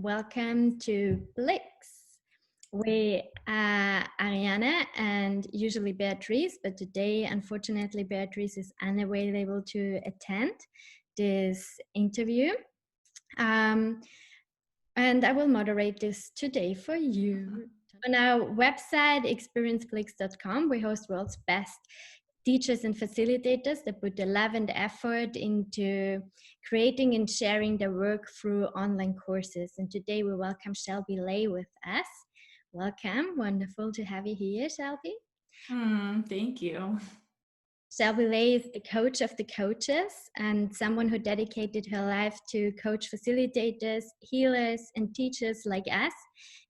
Welcome to BliXX. We are Ariane and usually Beatrice, but today, unfortunately, Beatrice is unavailable to attend this interview. And I will moderate this today for you. On our website, experienceblixx.com, we host world's best teachers and facilitators that put the love and effort into creating and sharing their work through online courses. And today we welcome Shelby Leigh with us. Welcome. Wonderful to have you here, Shelby. Thank you. Shelby Leigh is the coach of the coaches and someone who dedicated her life to coach facilitators, healers, and teachers like us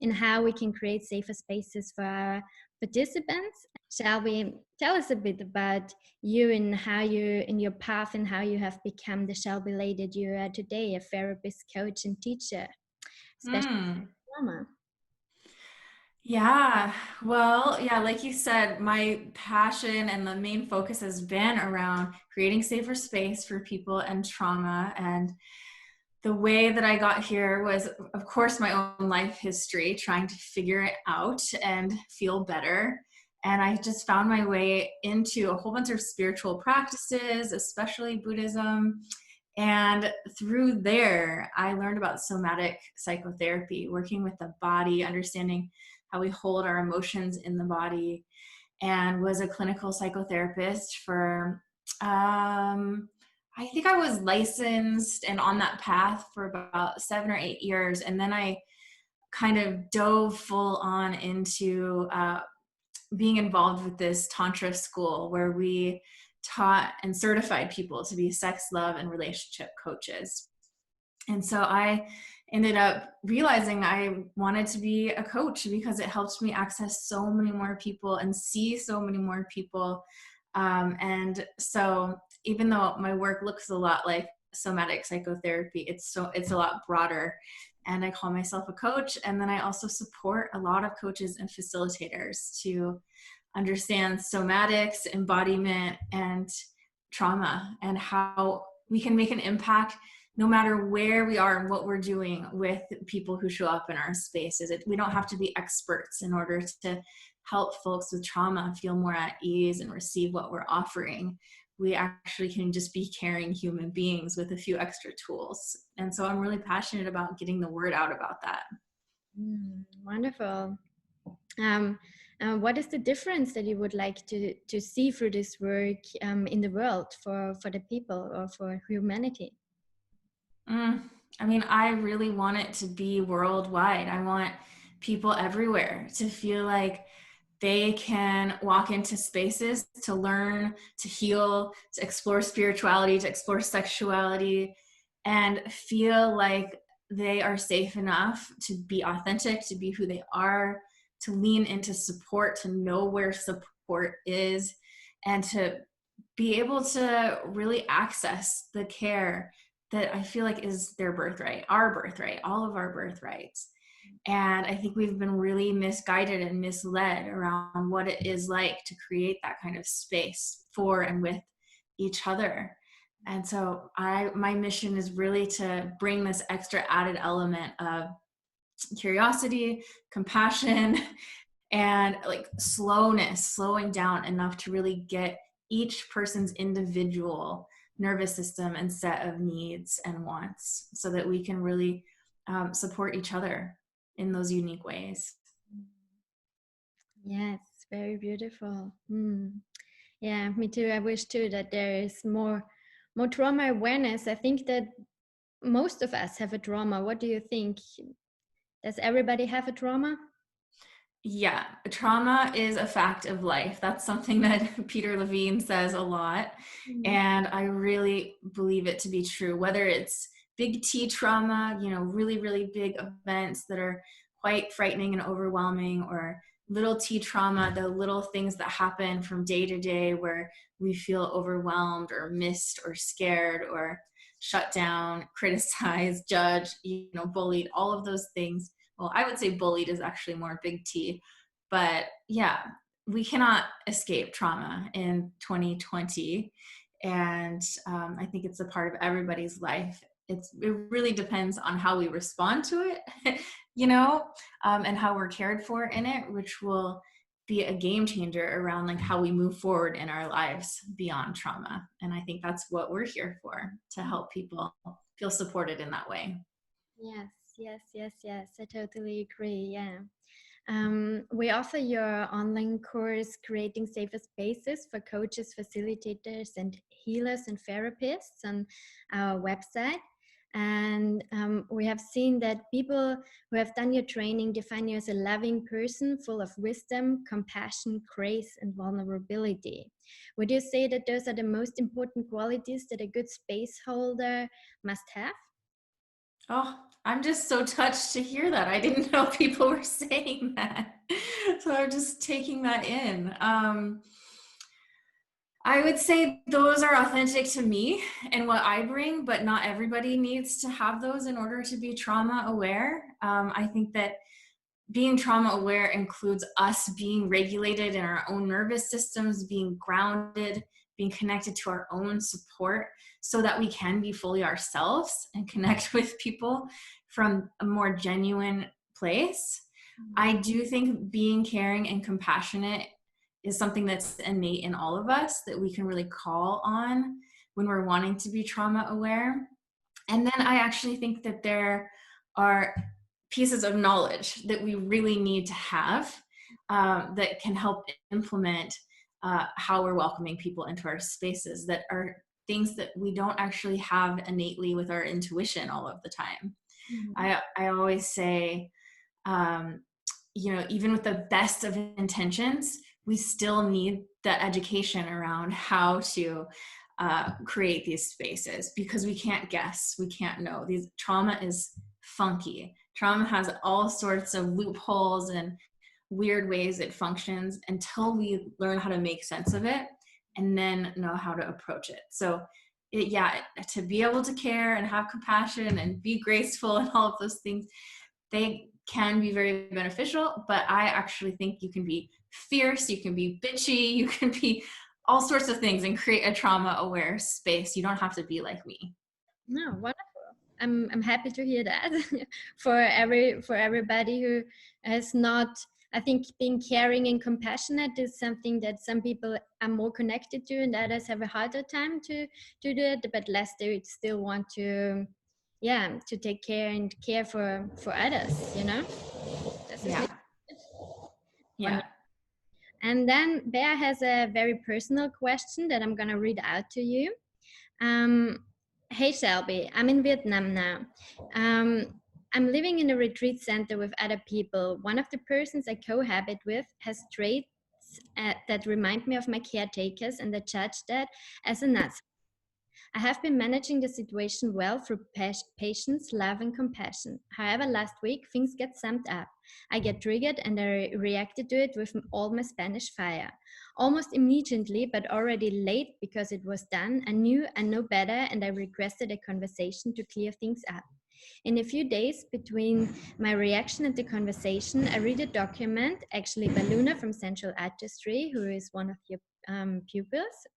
in how we can create safer spaces for our participants. Shelby, tell us a bit about you and how you, in your path, and how you have become the Shelby Leigh that you are today, a therapist, coach, and teacher, especially in trauma. Yeah, like you said, my passion and the main focus has been around creating safer space for people and trauma. And the way that I got here was, of course, my own life history, trying to figure it out and feel better. And I just found my way into a whole bunch of spiritual practices, especially Buddhism. And through there, I learned about somatic psychotherapy, working with the body, understanding how we hold our emotions in the body, and was a clinical psychotherapist for, I think I was licensed and on that path for about 7 or 8 years. And then I kind of dove full on into being involved with this Tantra school where we taught and certified people to be sex, love, and relationship coaches. And so I ended up realizing I wanted to be a coach because it helped me access so many more people and see so many more people. And so even though my work looks a lot like somatic psychotherapy, it's a lot broader. And I call myself a coach. And then I also support a lot of coaches and facilitators to understand somatics, embodiment, and trauma, and how we can make an impact no matter where we are and what we're doing with people who show up in our spaces. We don't have to be experts in order to help folks with trauma feel more at ease and receive what we're offering. We actually can just be caring human beings with a few extra tools. And so I'm really passionate about getting the word out about that. Wonderful. What is the difference that you would like to see through this work in the world for the people or for humanity? I mean, I really want it to be worldwide. I want people everywhere to feel like they can walk into spaces to learn, to heal, to explore spirituality, to explore sexuality, and feel like they are safe enough to be authentic, to be who they are, to lean into support, to know where support is, and to be able to really access the care that I feel like is their birthright, our birthright, all of our birthrights. And I think we've been really misguided and misled around what it is like to create that kind of space for and with each other. And so my mission is really to bring this extra added element of curiosity, compassion, and like slowing down enough to really get each person's individual nervous system and set of needs and wants so that we can really support each other in those unique ways. Yes, very beautiful. Yeah, me too. I wish too that there is more trauma awareness. I think that most of us have a trauma. What do you think? Does everybody have a trauma? Yeah, trauma is a fact of life. That's something that Peter Levine says a lot. And I really believe it to be true, whether it's big T trauma, really, really big events that are quite frightening and overwhelming, or little T trauma, the little things that happen from day to day where we feel overwhelmed or missed or scared or shut down, criticized, judged, bullied, all of those things. Well, I would say bullied is actually more big T, but yeah, we cannot escape trauma in 2020. And I think it's a part of everybody's life. it really depends on how we respond to it, and how we're cared for in it, which will be a game changer around like how we move forward in our lives beyond trauma. And I think that's what we're here for, to help people feel supported in that way. Yes. I totally agree. Yeah. We offer your online course, Creating Safer Spaces for Coaches, Facilitators, and Healers and Therapists on our website. And we have seen that people who have done your training define you as a loving person full of wisdom, compassion, grace, and vulnerability. Would you say that those are the most important qualities that a good space holder must have? Oh, I'm just so touched to hear that. I didn't know people were saying that. So I'm just taking that in. I would say those are authentic to me and what I bring, but not everybody needs to have those in order to be trauma aware. I think that being trauma aware includes us being regulated in our own nervous systems, being grounded, being connected to our own support so that we can be fully ourselves and connect with people from a more genuine place. I do think being caring and compassionate is something that's innate in all of us that we can really call on when we're wanting to be trauma aware. And then I actually think that there are pieces of knowledge that we really need to have that can help implement how we're welcoming people into our spaces, that are things that we don't actually have innately with our intuition all of the time. I always say, even with the best of intentions, we still need the education around how to create these spaces, because we can't guess, we can't know. Trauma is funky. Trauma has all sorts of loopholes and weird ways it functions until we learn how to make sense of it and then know how to approach it. So to be able to care and have compassion and be graceful and all of those things, they can be very beneficial, but I actually think you can be fierce, you can be bitchy, you can be all sorts of things and create a trauma-aware space. You don't have to be like me. No, wonderful. I'm happy to hear that. for everybody who has not, I think being caring and compassionate is something that some people are more connected to, and others have a harder time to do it, but less they still want to take care and care for others, This is Yeah. And then Bear has a very personal question that I'm going to read out to you. Hey Shelby, I'm in Vietnam now. I'm living in a retreat center with other people. One of the persons I cohabit with has traits that remind me of my caretakers, and I judge that as a narcissist. I have been managing the situation well through patience, love, and compassion. However, last week things get summed up. I get triggered and I reacted to it with all my Spanish fire. Almost immediately, but already late because it was done, I knew I know better and I requested a conversation to clear things up. In a few days between my reaction and the conversation, I read a document, actually by Luna from Central Artistry, who is one of your pupils,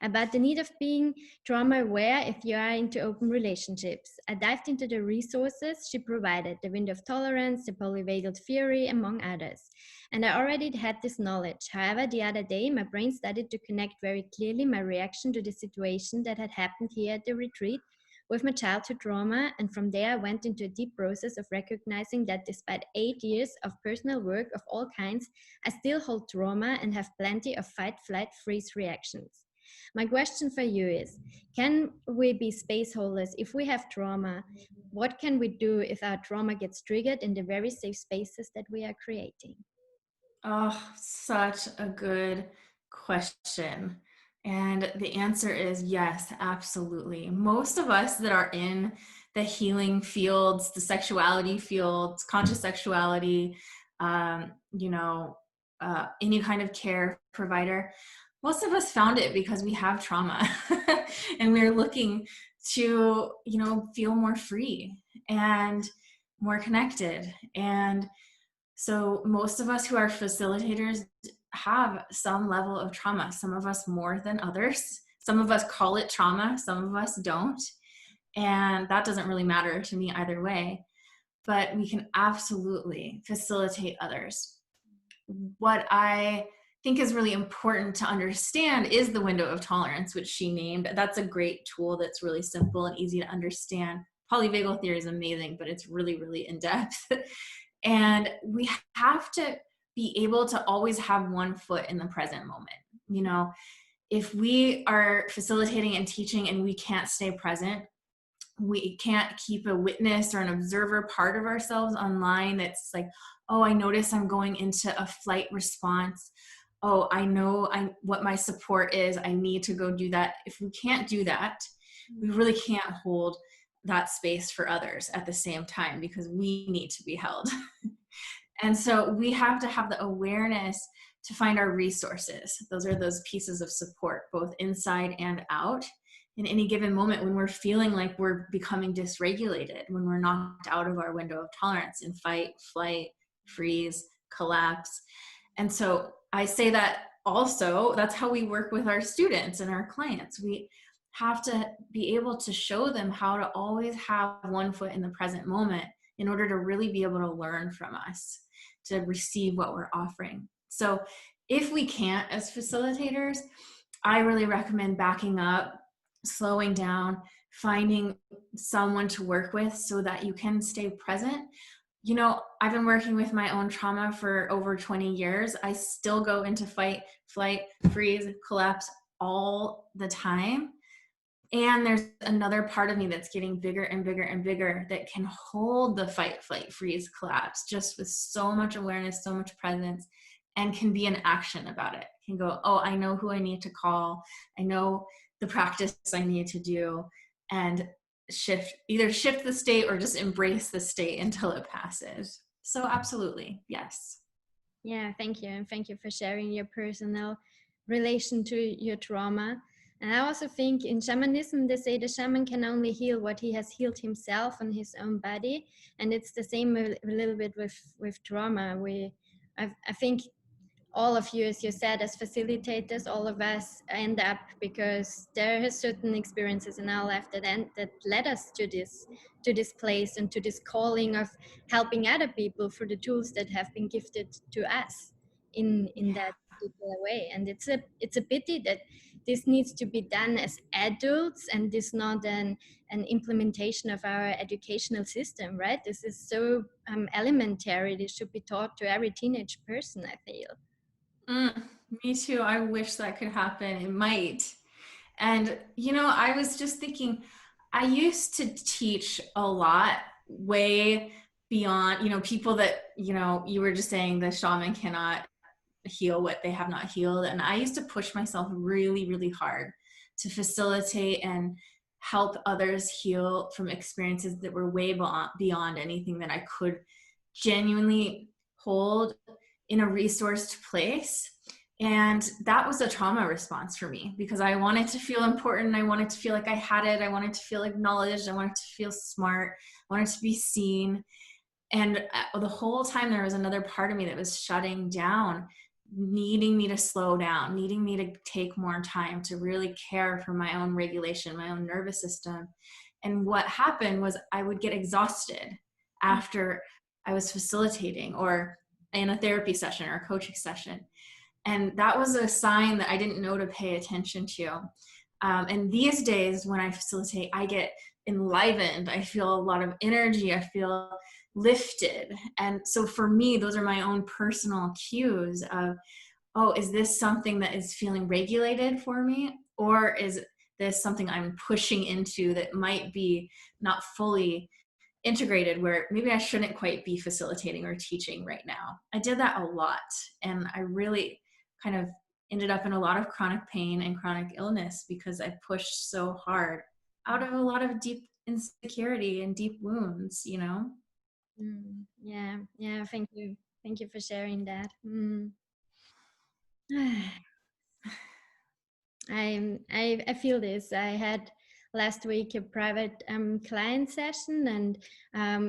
about the need of being trauma aware if you are into open relationships. I dived into the resources she provided, the window of tolerance, the polyvagal theory, among others. And I already had this knowledge. However, the other day, my brain started to connect very clearly my reaction to the situation that had happened here at the retreat with my childhood trauma, and from there I went into a deep process of recognizing that despite 8 years of personal work of all kinds, I still hold trauma and have plenty of fight, flight, freeze reactions. My question for you is, can we be space holders if we have trauma? What can we do if our trauma gets triggered in the very safe spaces that we are creating? Oh, such a good question. And the answer is yes, absolutely. Most of us that are in the healing fields, the sexuality fields, conscious sexuality, any kind of care provider, most of us found it because we have trauma and we're looking to, feel more free and more connected. And so most of us who are facilitators have some level of trauma, some of us more than others. Some of us call it trauma, some of us don't. And that doesn't really matter to me either way, but we can absolutely facilitate others. What I think is really important to understand is the window of tolerance, which she named. That's a great tool that's really simple and easy to understand. Polyvagal theory is amazing, but it's really, really in depth. And we have to be able to always have one foot in the present moment. You know, if we are facilitating and teaching and we can't stay present, we can't keep a witness or an observer part of ourselves online that's like, oh, I notice I'm going into a flight response. Oh, I know what my support is. I need to go do that. If we can't do that, we really can't hold that space for others at the same time, because we need to be held. And so we have to have the awareness to find our resources. Those are those pieces of support, both inside and out, in any given moment when we're feeling like we're becoming dysregulated, when we're knocked out of our window of tolerance in fight, flight, freeze, collapse. And so I say that also, that's how we work with our students and our clients. We have to be able to show them how to always have one foot in the present moment in order to really be able to learn from us, to receive what we're offering. So if we can't as facilitators, I really recommend backing up, slowing down, finding someone to work with so that you can stay present. You know, I've been working with my own trauma for over 20 years. I still go into fight, flight, freeze, collapse all the time. And there's another part of me that's getting bigger and bigger and bigger that can hold the fight, flight, freeze, collapse just with so much awareness, so much presence, and can be in action about it. Can go, oh, I know who I need to call. I know the practice I need to do, and either shift the state or just embrace the state until it passes. So absolutely, yes. Yeah, thank you. And thank you for sharing your personal relation to your trauma. And I also think in shamanism, they say the shaman can only heal what he has healed himself on his own body. And it's the same a little bit with trauma. I think all of you, as you said, as facilitators, all of us end up because there are certain experiences in our life that led us to this place and to this calling of helping other people through the tools that have been gifted to us in that particular way. And it's a pity that this needs to be done as adults, and this not an implementation of our educational system, right? This is so elementary. This should be taught to every teenage person, I feel. Me too. I wish that could happen. It might. And, you know, I was just thinking, I used to teach a lot way beyond, you know, people that, you know, you were just saying the shaman cannot heal what they have not healed. And I used to push myself really, really hard to facilitate and help others heal from experiences that were way beyond anything that I could genuinely hold in a resourced place. And that was a trauma response for me, because I wanted to feel important. I wanted to feel like I had it. I wanted to feel acknowledged. I wanted to feel smart. I wanted to be seen. And the whole time there was another part of me that was shutting down, needing me to slow down, needing me to take more time to really care for my own regulation, my own nervous system. And what happened was I would get exhausted after I was facilitating or in a therapy session or a coaching session. And that was a sign that I didn't know to pay attention to. And these days when I facilitate, I get enlivened. I feel a lot of energy. I feel lifted. And so for me, those are my own personal cues of, oh, is this something that is feeling regulated for me? Or is this something I'm pushing into that might be not fully integrated, where maybe I shouldn't quite be facilitating or teaching right now? I did that a lot. And I really kind of ended up in a lot of chronic pain and chronic illness because I pushed so hard out of a lot of deep insecurity and deep wounds, you know? Yeah, thank you for sharing that. I feel this. I had last week a private client session, and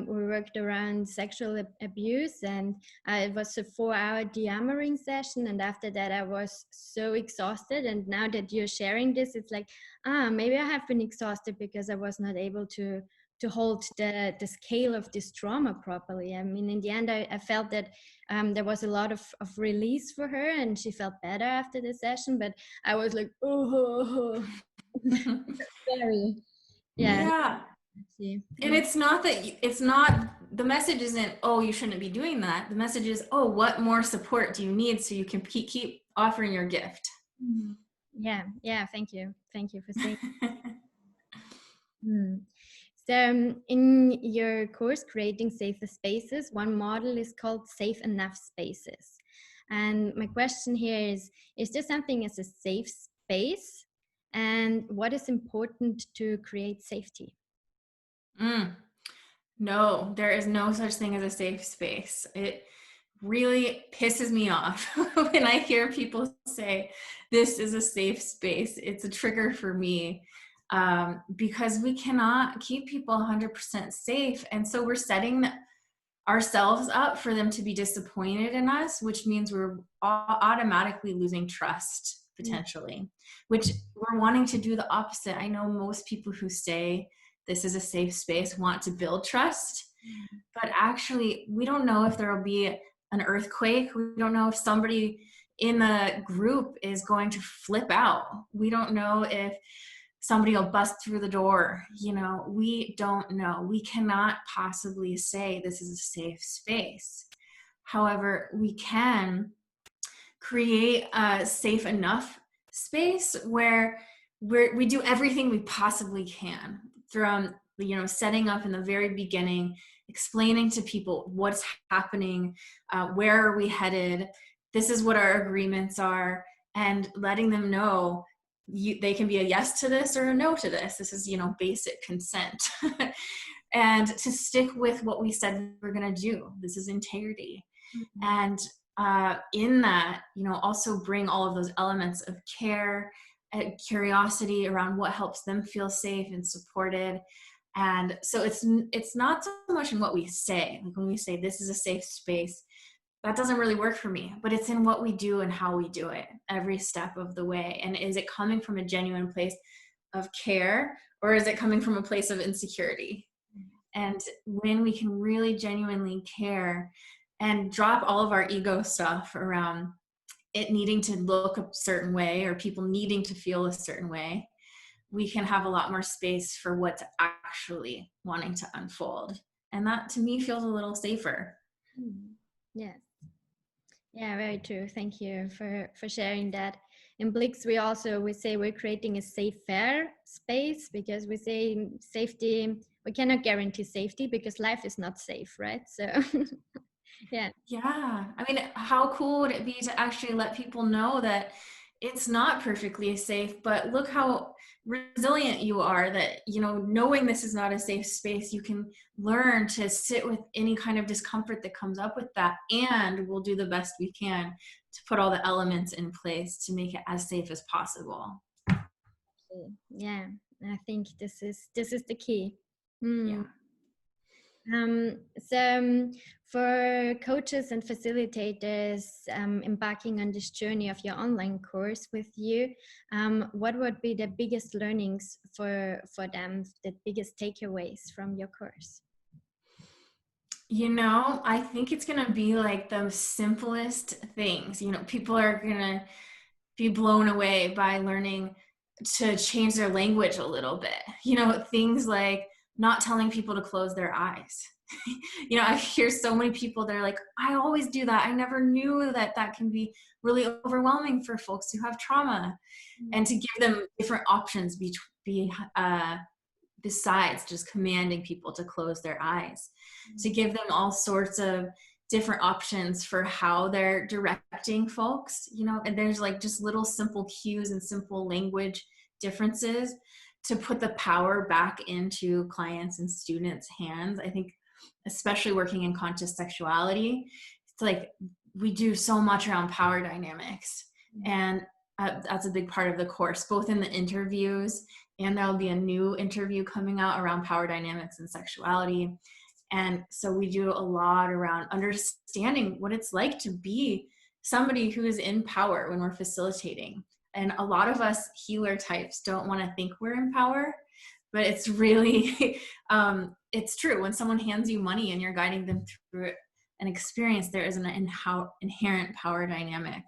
we worked around sexual abuse, and it was a 4-hour de-armoring session. And after that, I was so exhausted. And now that you're sharing this, it's like, maybe I have been exhausted because I was not able to hold the scale of this trauma properly. I mean, in the end, I felt that there was a lot of release for her, and she felt better after the session. But I was like, oh, scary. Yeah. Yeah. And it's not that the message isn't, oh, you shouldn't be doing that. The message is, oh, what more support do you need so you can keep offering your gift? Yeah. Thank you for saying. So in your course, Creating Safer Spaces, one model is called Safe Enough Spaces. And my question here is there something as a safe space? And what is important to create safety? No, there is no such thing as a safe space. It really pisses me off when I hear people say, this is a safe space. It's a trigger for me. Because we cannot keep people 100% safe. And so we're setting ourselves up for them to be disappointed in us, which means we're automatically losing trust potentially, which we're wanting to do the opposite. I know most people who say this is a safe space want to build trust, but actually we don't know if there will be an earthquake. We don't know if somebody in the group is going to flip out. We don't know if somebody will bust through the door. We don't know. We cannot possibly say this is a safe space. However, we can create a safe enough space where we do everything we possibly can, from setting up in the very beginning, explaining to people what's happening, where are we headed, this is what our agreements are, and letting them know they can be a yes to this or a no to this. This is, basic consent. And to stick with what we said we're going to do. This is integrity. And in that, also bring all of those elements of care and curiosity around what helps them feel safe and supported. And so it's not so much in what we say. Like when we say this is a safe space, that doesn't really work for me, but it's in what we do and how we do it every step of the way. And is it coming from a genuine place of care, or is it coming from a place of insecurity? And when we can really genuinely care and drop all of our ego stuff around it needing to look a certain way or people needing to feel a certain way, we can have a lot more space for what's actually wanting to unfold. And that to me feels a little safer. Yes. Yeah, very true. Thank you for sharing that. In BliXX, we say we're creating a safer space, because we say safety, we cannot guarantee safety because life is not safe, right? So yeah. I mean, how cool would it be to actually let people know that it's not perfectly safe, but look how resilient you are, that, knowing this is not a safe space, you can learn to sit with any kind of discomfort that comes up with that, and we'll do the best we can to put all the elements in place to make it as safe as possible. Yeah, I think this is the key. Yeah. So for coaches and facilitators embarking on this journey of your online course with you, what would be the biggest learnings for them, the biggest takeaways from your course? I think it's going to be like the simplest things. People are going to be blown away by learning to change their language a little bit. Things like not telling people to close their eyes. I hear so many people that are like, I always do that. I never knew that can be really overwhelming for folks who have trauma. And to give them different options besides just commanding people to close their eyes, to give them all sorts of different options for how they're directing folks, and there's like just little simple cues and simple language differences to put the power back into clients and students' hands. I think especially working in conscious sexuality, it's like we do so much around power dynamics, and that's a big part of the course, both in the interviews and there'll be a new interview coming out around power dynamics and sexuality. And so we do a lot around understanding what it's like to be somebody who is in power when we're facilitating. And a lot of us healer types don't want to think we're in power, but it's really, it's true. When someone hands you money and you're guiding them through an experience, there is an inherent power dynamic.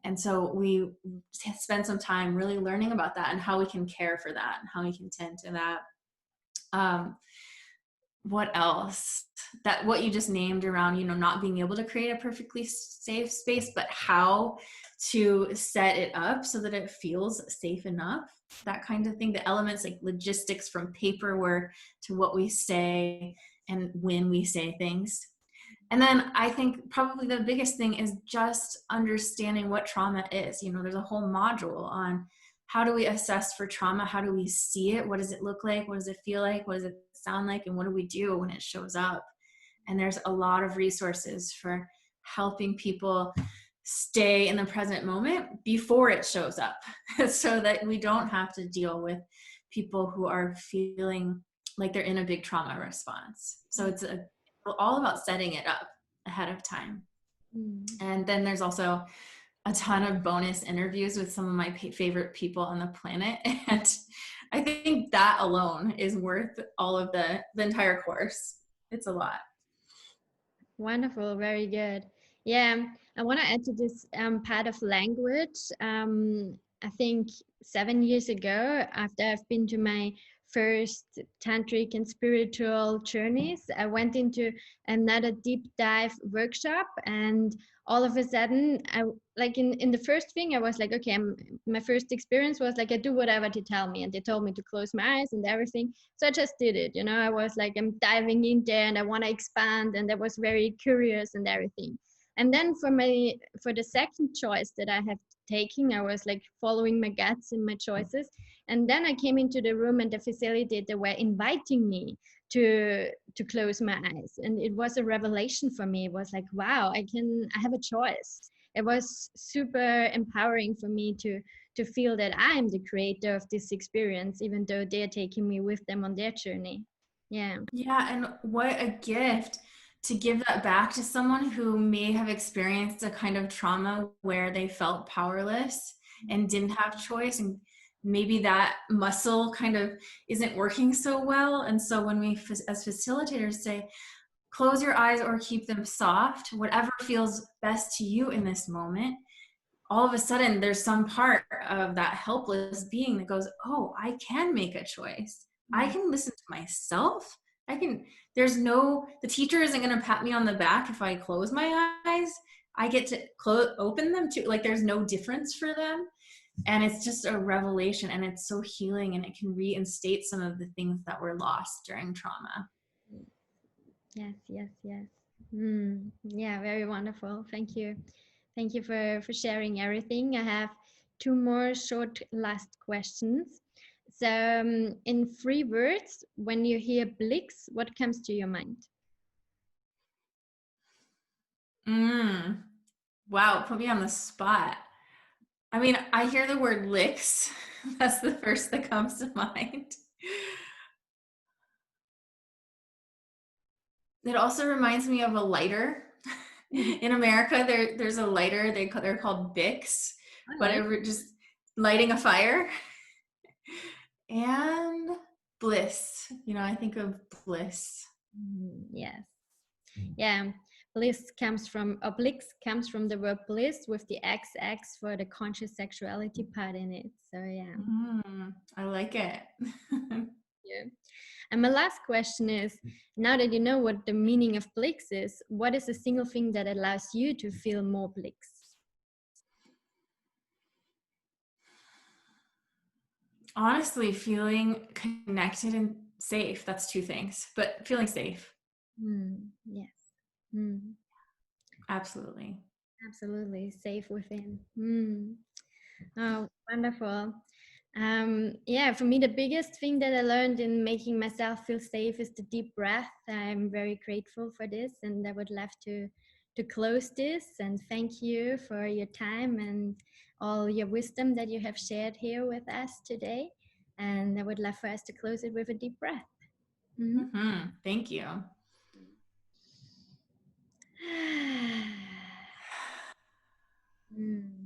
And so we spend some time really learning about that and how we can care for that and how we can tend to that. What else? That what you just named around, you know, not being able to create a perfectly safe space, but how to set it up so that it feels safe enough, that kind of thing. The elements like logistics, from paperwork to what we say and when we say things. And then I think probably the biggest thing is just understanding what trauma is. You know, there's a whole module on how do we assess for trauma? How do we see it? What does it look like? What does it feel like? What does it sound like? And what do we do when it shows up? And there's a lot of resources for helping people stay in the present moment before it shows up so that we don't have to deal with people who are feeling like they're in a big trauma response. So it's all about setting it up ahead of time. And then there's also a ton of bonus interviews with some of my favorite people on the planet. And I think that alone is worth all of the entire course. It's a lot. Wonderful. Very good. Yeah. I want to add to this part of language. I think 7 years ago, after I've been to my first tantric and spiritual journeys, I went into another deep dive workshop, and all of a sudden, I like in the first thing, I was like, okay, my first experience was like, I do whatever they tell me, and they told me to close my eyes and everything. So I just did it, you know. I was like, I'm diving in there and I want to expand, and I was very curious and everything. And then for the second choice that I have taken, I was like following my guts and my choices. And then I came into the room and the facilitator were inviting me to close my eyes. And it was a revelation for me. It was like, wow, I have a choice. It was super empowering for me to feel that I am the creator of this experience, even though they're taking me with them on their journey. Yeah. Yeah, and what a gift to give that back to someone who may have experienced a kind of trauma where they felt powerless and didn't have choice, and maybe that muscle kind of isn't working so well. And so when we as facilitators say, close your eyes or keep them soft, whatever feels best to you in this moment, all of a sudden there's some part of that helpless being that goes, oh, I can make a choice. I can listen to myself. The teacher isn't going to pat me on the back if I close my eyes. I get to open them too. Like there's no difference for them. And it's just a revelation, and it's so healing, and it can reinstate some of the things that were lost during trauma. Yes, yes, yes. Yeah, very wonderful. Thank you. Thank you for sharing everything. I have two more short last questions. So in 3 words, when you hear BliXX, what comes to your mind? Wow, put me on the spot. I mean, I hear the word licks. That's the first that comes to mind. It also reminds me of a lighter. In America, there's a lighter. They're called BliXX, but it just lighting a fire. And bliss. You know, I think of bliss. Yes. Yeah. BliXX comes from the word bliss, with the XX for the conscious sexuality part in it. So yeah. I like it. Yeah. And my last question is, now that you know what the meaning of BliXX is, what is a single thing that allows you to feel more BliXX? Honestly, feeling connected and safe. That's 2 things, but feeling safe. Yes. Absolutely. Absolutely. Safe within. Oh, wonderful. Yeah, for me, the biggest thing that I learned in making myself feel safe is the deep breath. I'm very grateful for this, and I would love to close this and thank you for your time and all your wisdom that you have shared here with us today. And I would love for us to close it with a deep breath. Mm-hmm. Thank you. Mm.